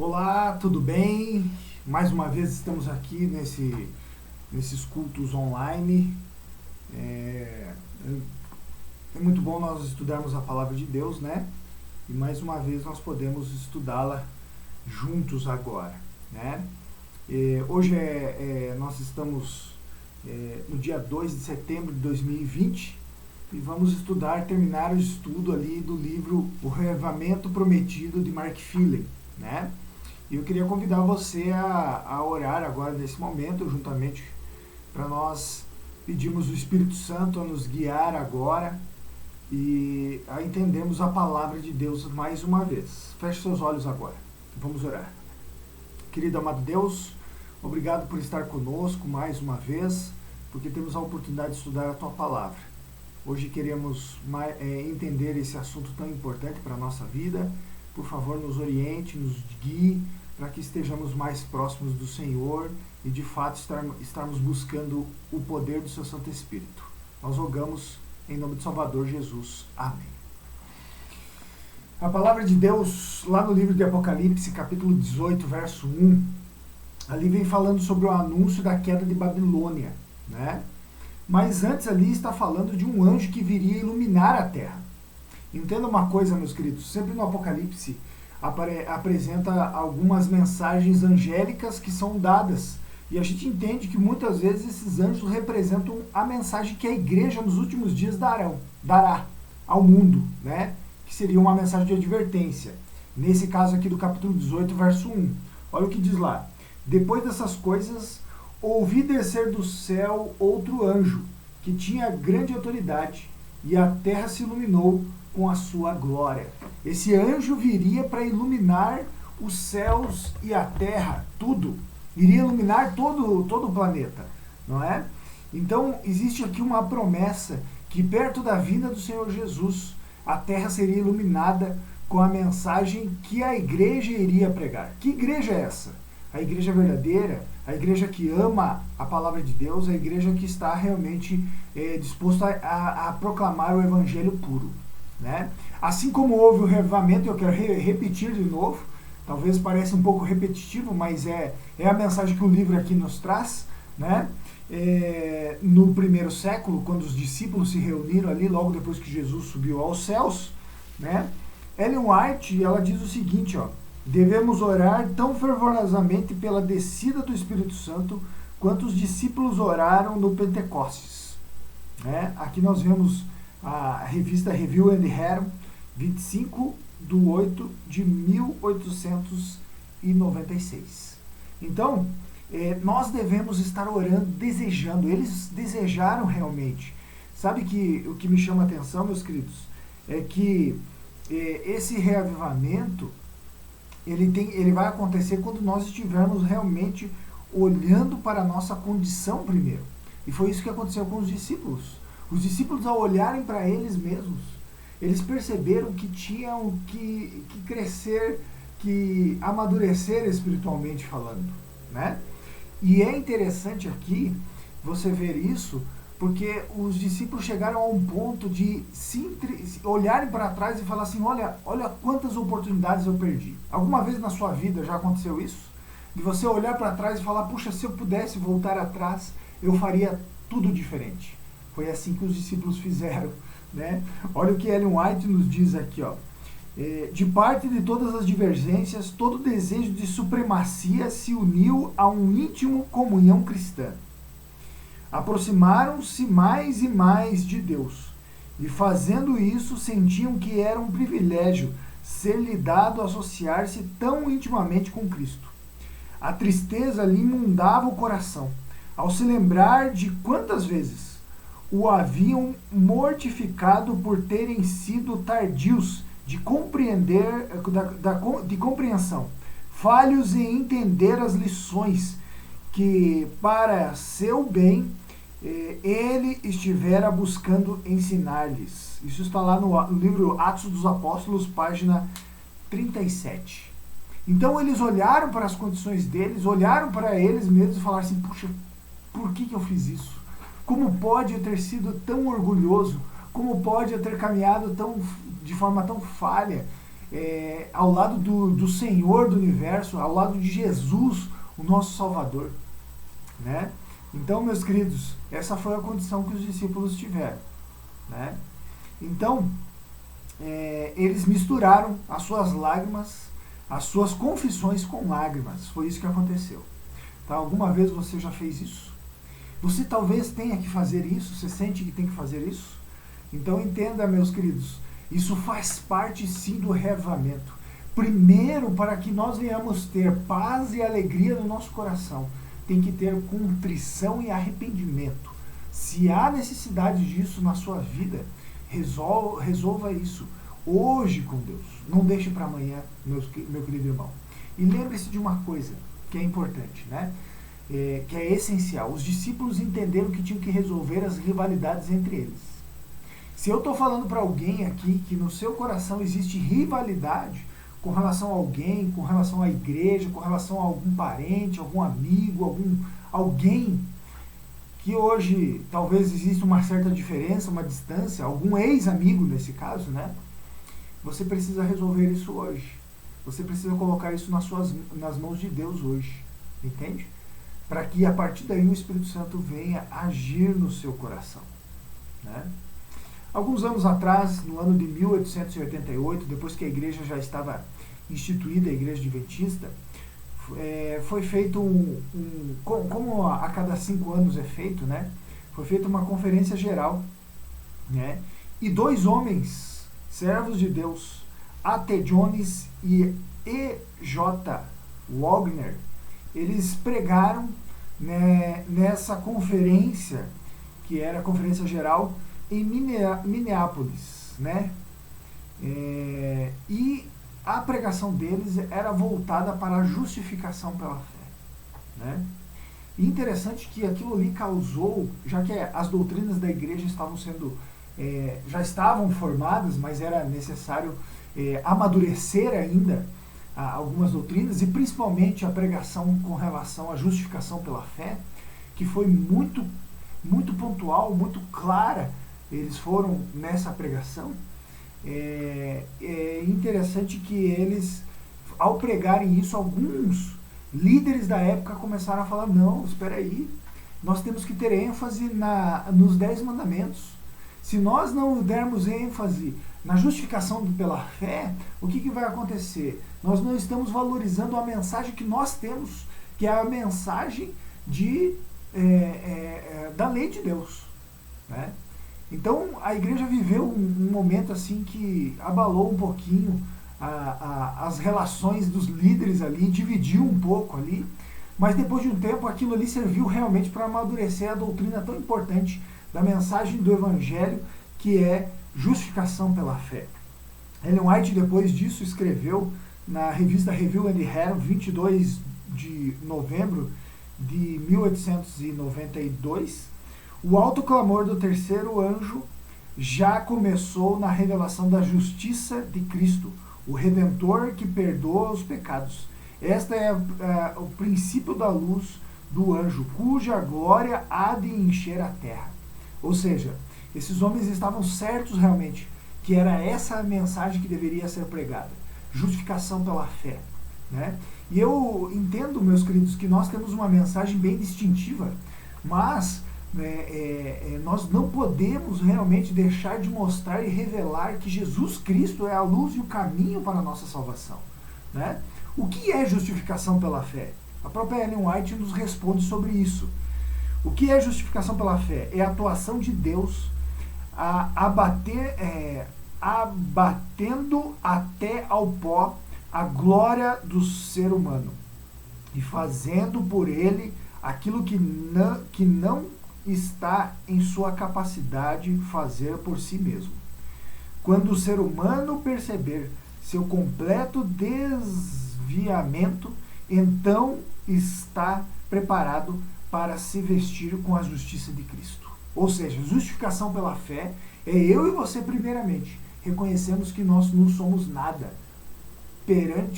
Olá, tudo bem? Mais uma vez estamos aqui nesses cultos online. É, é muito bom nós estudarmos a palavra de Deus, né? E mais uma vez nós podemos estudá-la juntos agora, né? Hoje nós estamos no dia 2 de setembro de 2020 e vamos terminar o estudo ali do livro O Reavivamento Prometido de Mark Finley, né? E eu queria convidar você a orar agora nesse momento, juntamente, para nós pedirmos o Espírito Santo a nos guiar agora e a entendermos a palavra de Deus mais uma vez. Feche seus olhos agora. Vamos orar. Querido amado Deus, obrigado por estar conosco mais uma vez, porque temos a oportunidade de estudar a Tua palavra. Hoje queremos entender esse assunto tão importante para a nossa vida. Por favor, nos oriente, nos guie, para que estejamos mais próximos do Senhor e, de fato, estarmos buscando o poder do Seu Santo Espírito. Nós rogamos em nome de Salvador Jesus. Amém. A palavra de Deus, lá no livro de Apocalipse, capítulo 18, verso 1, ali vem falando sobre o anúncio da queda de Babilônia, né? Mas antes ali está falando de um anjo que viria iluminar a terra. Entenda uma coisa, meus queridos, sempre no Apocalipse apresenta algumas mensagens angélicas que são dadas. E a gente entende que muitas vezes esses anjos representam a mensagem que a igreja nos últimos dias dará ao mundo, né? Que seria uma mensagem de advertência. Nesse caso aqui do capítulo 18, verso 1. Olha o que diz lá. Depois dessas coisas, ouvi descer do céu outro anjo, que tinha grande autoridade, e a terra se iluminou com a sua glória. Esse anjo viria para iluminar os céus e a terra, tudo. Iria iluminar todo o planeta, não é? Então, existe aqui uma promessa que perto da vinda do Senhor Jesus, a terra seria iluminada com a mensagem que a igreja iria pregar. Que igreja é essa? A igreja verdadeira, a igreja que ama a palavra de Deus, a igreja que está realmente disposta a proclamar o evangelho puro, né? Assim como houve o reavivamento, eu quero repetir de novo, talvez pareça um pouco repetitivo, mas é a mensagem que o livro aqui nos traz, né? No primeiro século, quando os discípulos se reuniram ali, logo depois que Jesus subiu aos céus, né? Ellen White, ela diz o seguinte, ó: devemos orar tão fervorosamente pela descida do Espírito Santo quanto os discípulos oraram no Pentecostes, né? Aqui nós vemos a revista Review and Herald, 25/8/1896. Então, nós devemos estar orando, desejando. Eles desejaram realmente. Sabe que o que me chama a atenção, meus queridos, é que esse reavivamento ele vai acontecer quando nós estivermos realmente olhando para a nossa condição primeiro. E foi isso que aconteceu com os discípulos. Os discípulos, ao olharem para eles mesmos, eles perceberam que tinham que crescer, que amadurecer espiritualmente falando, né? E é interessante aqui você ver isso, porque os discípulos chegaram a um ponto de olharem para trás e falar assim, olha quantas oportunidades eu perdi. Alguma vez na sua vida já aconteceu isso? De você olhar para trás e falar, puxa, se eu pudesse voltar atrás, eu faria tudo diferente. Foi assim que os discípulos fizeram, né? Olha o que Ellen White nos diz aqui, ó. De parte de todas as divergências, todo desejo de supremacia se uniu a um íntimo comunhão cristã. Aproximaram-se mais e mais de Deus, e fazendo isso sentiam que era um privilégio ser-lhe dado associar-se tão intimamente com Cristo. A tristeza lhe inundava o coração, ao se lembrar de quantas vezes o haviam mortificado por terem sido tardios de compreender, de compreensão, falhos em entender as lições que, para seu bem, ele estivera buscando ensinar-lhes. Isso está lá no livro Atos dos Apóstolos, página 37. Então eles olharam para as condições deles, olharam para eles mesmos e falaram assim, puxa, por que eu fiz isso? Como pode eu ter sido tão orgulhoso? Como pode eu ter caminhado de forma tão falha? ao lado do Senhor do Universo, ao lado de Jesus, o nosso Salvador, né? Então, meus queridos, essa foi a condição que os discípulos tiveram, né? Então, eles misturaram as suas lágrimas, as suas confissões com lágrimas. Foi isso que aconteceu. Tá? Alguma vez você já fez isso? Você talvez tenha que fazer isso? Você sente que tem que fazer isso? Então entenda, meus queridos, isso faz parte sim do reavivamento. Primeiro, para que nós venhamos ter paz e alegria no nosso coração, tem que ter contrição e arrependimento. Se há necessidade disso na sua vida, resolva isso hoje com Deus. Não deixe para amanhã, meu querido irmão. E lembre-se de uma coisa que é importante, né? Que é essencial. Os discípulos entenderam que tinham que resolver as rivalidades entre eles. Se eu estou falando para alguém aqui que no seu coração existe rivalidade com relação a alguém, com relação à igreja, com relação a algum parente, algum amigo, alguém que hoje talvez exista uma certa diferença, uma distância, algum ex-amigo nesse caso, né? Você precisa resolver isso hoje. Você precisa colocar isso nas mãos de Deus hoje, entende? Para que a partir daí o Espírito Santo venha agir no seu coração, né? Alguns anos atrás, no ano de 1888, depois que a igreja já estava instituída, a Igreja Adventista, foi feito como a cada 5 anos é feito, né? Foi feita uma conferência geral, né? E 2 homens, servos de Deus, A.T. Jones e E.J. Wagner, eles pregaram, né, nessa conferência, que era a conferência geral, em Minneapolis, né? E a pregação deles era voltada para a justificação pela fé, né? E interessante que aquilo ali causou, já que as doutrinas da igreja estavam sendo, já estavam formadas, mas era necessário amadurecer ainda algumas doutrinas, e principalmente a pregação com relação à justificação pela fé, que foi muito, muito pontual, muito clara. Eles foram nessa pregação. É interessante que eles, ao pregarem isso, alguns líderes da época começaram a falar: não, espera aí, nós temos que ter ênfase nos 10 mandamentos. Se nós não dermos ênfase na justificação pela fé, o que vai acontecer? Nós não estamos valorizando a mensagem que nós temos, que é a mensagem da lei de Deus, né? Então a igreja viveu um momento assim que abalou um pouquinho as relações dos líderes ali, dividiu um pouco ali, mas depois de um tempo aquilo ali serviu realmente para amadurecer a doutrina tão importante da mensagem do Evangelho, que é justificação pela fé. Ellen White, depois disso, escreveu na revista Review and Herald, 22 de novembro de 1892, o alto clamor do terceiro anjo já começou na revelação da justiça de Cristo, o Redentor que perdoa os pecados. Esta é o princípio da luz do anjo, cuja glória há de encher a terra. Ou seja, esses homens estavam certos realmente que era essa a mensagem que deveria ser pregada, justificação pela fé, né? E eu entendo, meus queridos, que nós temos uma mensagem bem distintiva, mas nós não podemos realmente deixar de mostrar e revelar que Jesus Cristo é a luz e o caminho para a nossa salvação, né? O que é justificação pela fé? A própria Ellen White nos responde sobre isso. O que é justificação pela fé? É a atuação de Deus abatendo até ao pó a glória do ser humano e fazendo por ele aquilo que não está em sua capacidade fazer por si mesmo. Quando o ser humano perceber seu completo desviamento, então está preparado para se vestir com a justiça de Cristo. Ou seja, justificação pela fé é eu e você primeiramente reconhecemos que nós não somos nada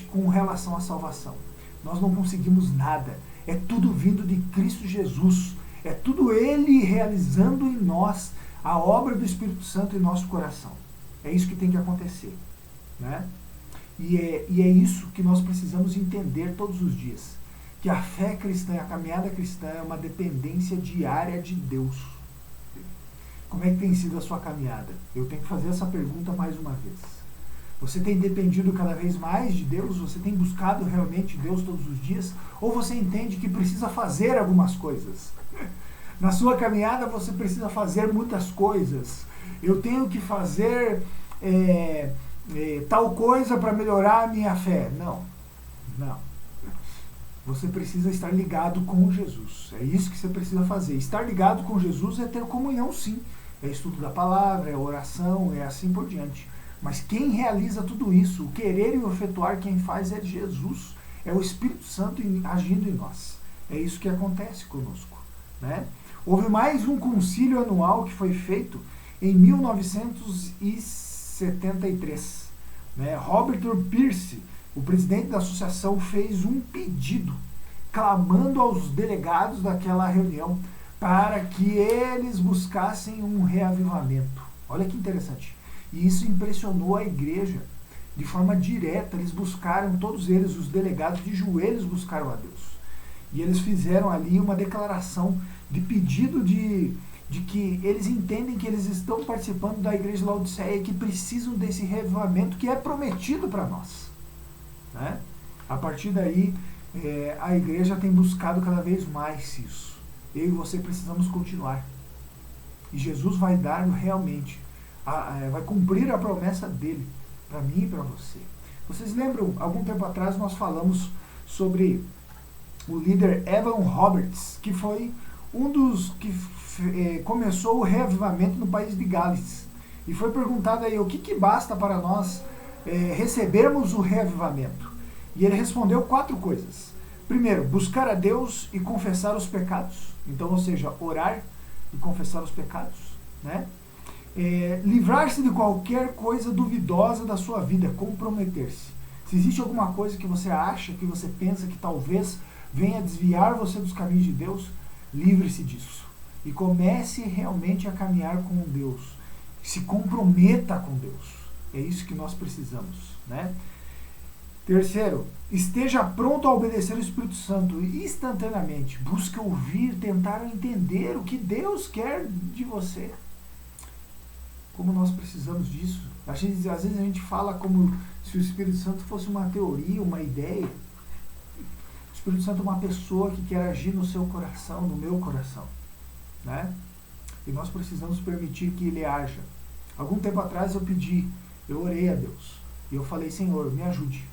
com relação à salvação. Nós não conseguimos nada. É tudo vindo de Cristo Jesus. É tudo Ele realizando em nós a obra do Espírito Santo em nosso coração. É isso que tem que acontecer, né? E é isso que nós precisamos entender todos os dias. Que a fé cristã, a caminhada cristã é uma dependência diária de Deus. Como é que tem sido a sua caminhada? Eu tenho que fazer essa pergunta mais uma vez. Você tem dependido cada vez mais de Deus? Você tem buscado realmente Deus todos os dias? Ou você entende que precisa fazer algumas coisas? Na sua caminhada você precisa fazer muitas coisas. Eu tenho que fazer tal coisa para melhorar a minha fé. Não. Você precisa estar ligado com Jesus. É isso que você precisa fazer. Estar ligado com Jesus é ter comunhão, sim. É estudo da palavra, é oração, é assim por diante. Mas quem realiza tudo isso, o querer e o efetuar, quem faz é Jesus. É o Espírito Santo agindo em nós. É isso que acontece conosco, né? Houve mais um concílio anual que foi feito em 1973. Né? Robert Pierce, o presidente da associação, fez um pedido, clamando aos delegados daquela reunião para que eles buscassem um reavivamento. Olha que interessante. E isso impressionou a igreja de forma direta. Eles buscaram, todos eles, os delegados, de joelhos buscaram a Deus. E eles fizeram ali uma declaração de pedido de que eles entendem que eles estão participando da igreja de Laodiceia e que precisam desse reavivamento que é prometido para nós. Né? A partir daí, a igreja tem buscado cada vez mais isso. Eu e você precisamos continuar. E Jesus vai dar realmente, vai cumprir a promessa dele para mim e para você. Vocês lembram, algum tempo atrás nós falamos sobre o líder Evan Roberts, que foi um dos que começou o reavivamento no país de Gales. E foi perguntado aí, o que basta para nós recebermos o reavivamento? E ele respondeu 4 coisas. Primeiro, buscar a Deus e confessar os pecados. Então, ou seja, orar e confessar os pecados. Né? Livrar-se de qualquer coisa duvidosa da sua vida, comprometer-se. Se existe alguma coisa que você acha, que você pensa que talvez venha desviar você dos caminhos de Deus, livre-se disso. E comece realmente a caminhar com Deus. Se comprometa com Deus. É isso que nós precisamos. Né? Terceiro, esteja pronto a obedecer o Espírito Santo instantaneamente. Busque ouvir, tentar entender o que Deus quer de você. Como nós precisamos disso. Às vezes a gente fala como se o Espírito Santo fosse uma teoria, uma ideia. O Espírito Santo é uma pessoa que quer agir no seu coração, no meu coração. Né? E nós precisamos permitir que ele haja. Algum tempo atrás eu orei a Deus. E eu falei, Senhor, me ajude.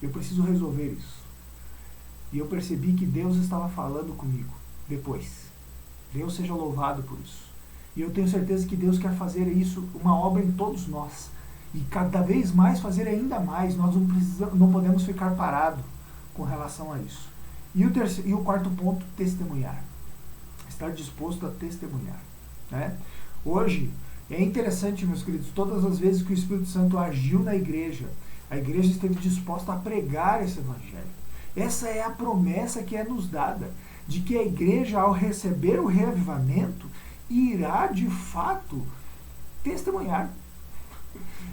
Eu preciso resolver isso. E eu percebi que Deus estava falando comigo depois. Deus seja louvado por isso. E eu tenho certeza que Deus quer fazer isso, uma obra em todos nós. E cada vez mais fazer ainda mais. Nós não podemos ficar parados com relação a isso. E o quarto ponto, testemunhar. Estar disposto a testemunhar. Né? Hoje, é interessante, meus queridos, todas as vezes que o Espírito Santo agiu na igreja, a igreja esteve disposta a pregar esse evangelho. Essa é a promessa que é nos dada, de que a igreja, ao receber o reavivamento, irá de fato testemunhar.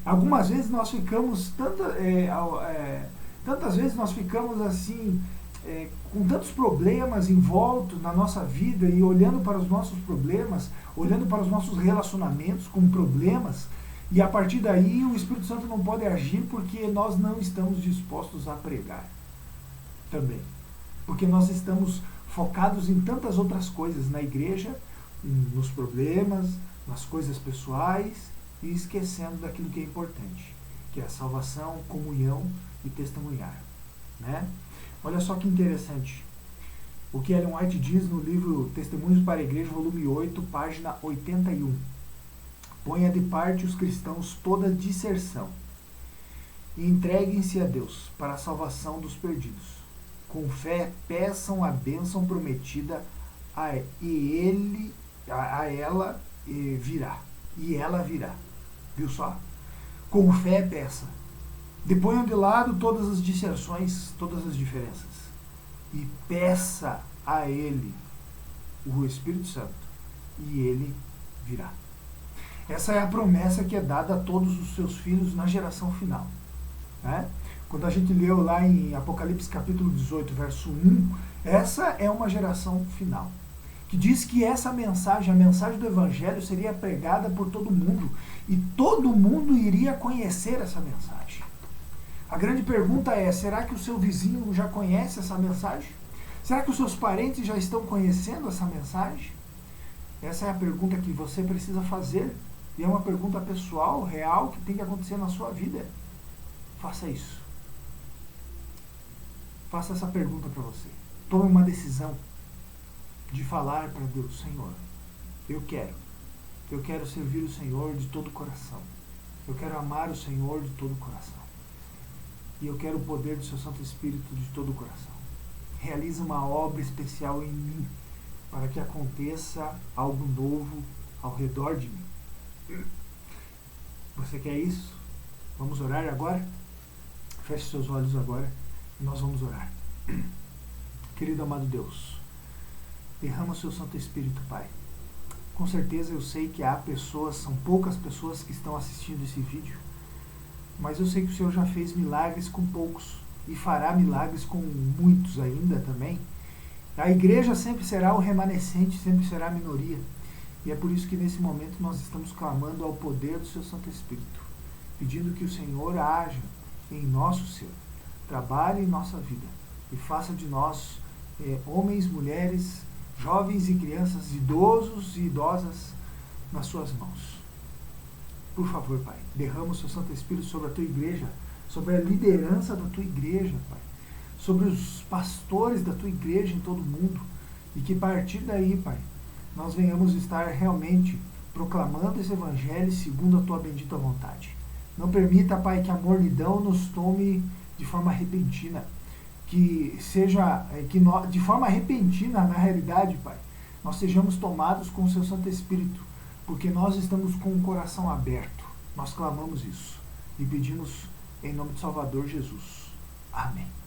Algumas vezes nós ficamos tantas vezes nós ficamos assim, com tantos problemas envoltos na nossa vida e olhando para os nossos problemas, olhando para os nossos relacionamentos com problemas, e a partir daí o Espírito Santo não pode agir porque nós não estamos dispostos a pregar também. Porque nós estamos focados em tantas outras coisas na igreja, nos problemas, nas coisas pessoais, e esquecendo daquilo que é importante, que é a salvação, comunhão e testemunhar. Né? Olha só que interessante. O que Ellen White diz no livro Testemunhos para a Igreja, volume 8, página 81. Ponha de parte os cristãos toda disserção e entreguem-se a Deus para a salvação dos perdidos. Com fé, peçam a bênção prometida e ela virá. E ela virá. Viu só? Com fé, peça. Deponham de lado todas as disserções, todas as diferenças. E peça a Ele, o Espírito Santo, e Ele virá. Essa é a promessa que é dada a todos os seus filhos na geração final. né? Quando a gente leu lá em Apocalipse capítulo 18, verso 1, essa é uma geração final, que diz que essa mensagem, a mensagem do Evangelho, seria pregada por todo mundo, e todo mundo iria conhecer essa mensagem. A grande pergunta é, será que o seu vizinho já conhece essa mensagem? Será que os seus parentes já estão conhecendo essa mensagem? Essa é a pergunta que você precisa fazer, e é uma pergunta pessoal, real, que tem que acontecer na sua vida. Faça isso. Faça essa pergunta para você. Tome uma decisão de falar para Deus: Senhor, eu quero servir o Senhor de todo o coração. Eu quero amar o Senhor de todo o coração. E eu quero o poder do seu Santo Espírito de todo o coração. Realize uma obra especial em mim, para que aconteça algo novo ao redor de mim. Você quer isso? Vamos orar agora? Feche seus olhos agora e nós vamos orar. Querido amado Deus, derrama o seu Santo Espírito, Pai. Com certeza eu sei que há pessoas, são poucas pessoas que estão assistindo esse vídeo, mas eu sei que o Senhor já fez milagres com poucos e fará milagres com muitos ainda também. A igreja sempre será o remanescente, sempre será a minoria. E é por isso que nesse momento nós estamos clamando ao poder do seu Santo Espírito, pedindo que o Senhor haja em nosso ser, trabalhe em nossa vida e faça de nós homens, mulheres, jovens e crianças, idosos e idosas nas suas mãos. Por favor, Pai, derrama o seu Santo Espírito sobre a tua igreja, sobre a liderança da tua igreja, Pai, sobre os pastores da tua igreja em todo o mundo, e que a partir daí, Pai, nós venhamos estar realmente proclamando esse Evangelho segundo a tua bendita vontade. Não permita, Pai, que a mornidão nos tome de forma repentina, que seja, de forma repentina, na realidade, Pai, nós sejamos tomados com o seu Santo Espírito, porque nós estamos com o coração aberto. Nós clamamos isso e pedimos em nome do Salvador Jesus. Amém.